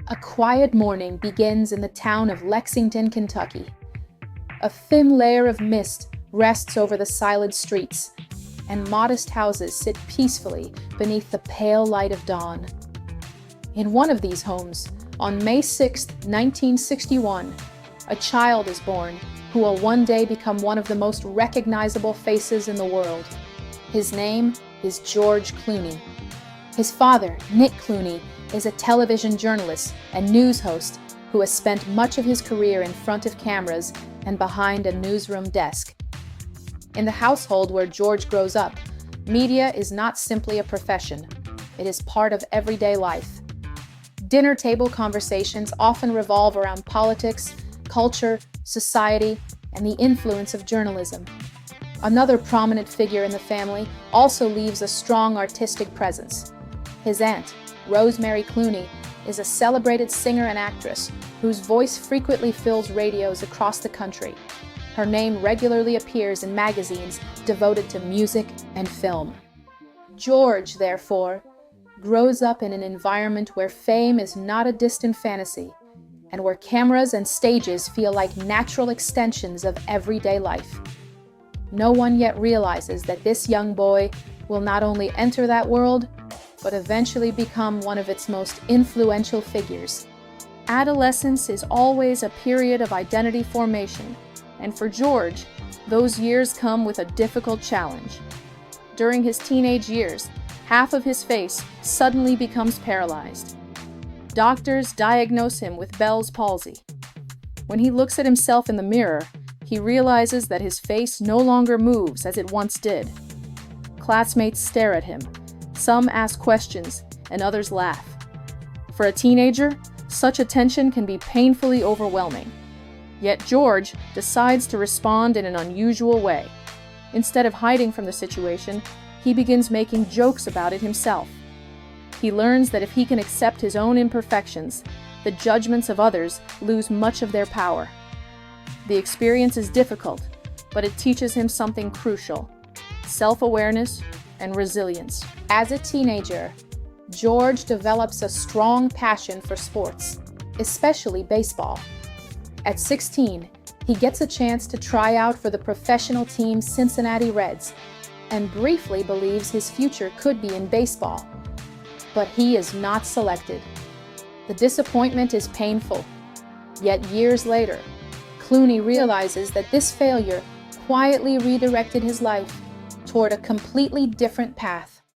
A quiet morning begins in the town of Lexington, Kentucky. A thin layer of mist rests over the silent streets, and modest houses sit peacefully beneath the pale light of dawn. In one of these homes, on May 6, 1961, a child is born who will one day become one of the most recognizable faces in the world. His name is George Clooney. His father, Nick Clooney, is a television journalist and news host who has spent much of his career in front of cameras and behind a newsroom desk. In the household where George grows up, media is not simply a profession. It is part of everyday life. Dinner table conversations often revolve around politics, culture, society, and the influence of journalism. Another prominent figure in the family also leaves a strong artistic presence. His aunt, Rosemary Clooney, is a celebrated singer and actress whose voice frequently fills radios across the country. Her name regularly appears in magazines devoted to music and film. George, therefore, grows up in an environment where fame is not a distant fantasy, and where cameras and stages feel like natural extensions of everyday life. No one yet realizes that this young boy will not only enter that world, but eventually become one of its most influential figures. Adolescence is always a period of identity formation, and for George, those years come with a difficult challenge. During his teenage years, half of his face suddenly becomes paralyzed. Doctors diagnose him with Bell's palsy. When he looks at himself in the mirror, he realizes that his face no longer moves as it once did. Classmates stare at him. Some ask questions, and others laugh. For a teenager, such attention can be painfully overwhelming. Yet George decides to respond in an unusual way. Instead of hiding from the situation, he begins making jokes about it himself. He learns that if he can accept his own imperfections, the judgments of others lose much of their power. The experience is difficult, but it teaches him something crucial: self-awareness and resilience. As a teenager, George develops a strong passion for sports, especially baseball. At 16, he gets a chance to try out for the professional team Cincinnati Reds and briefly believes his future could be in baseball. But he is not selected. The disappointment is painful. Yet years later, Clooney realizes that this failure quietly redirected his life toward a completely different path.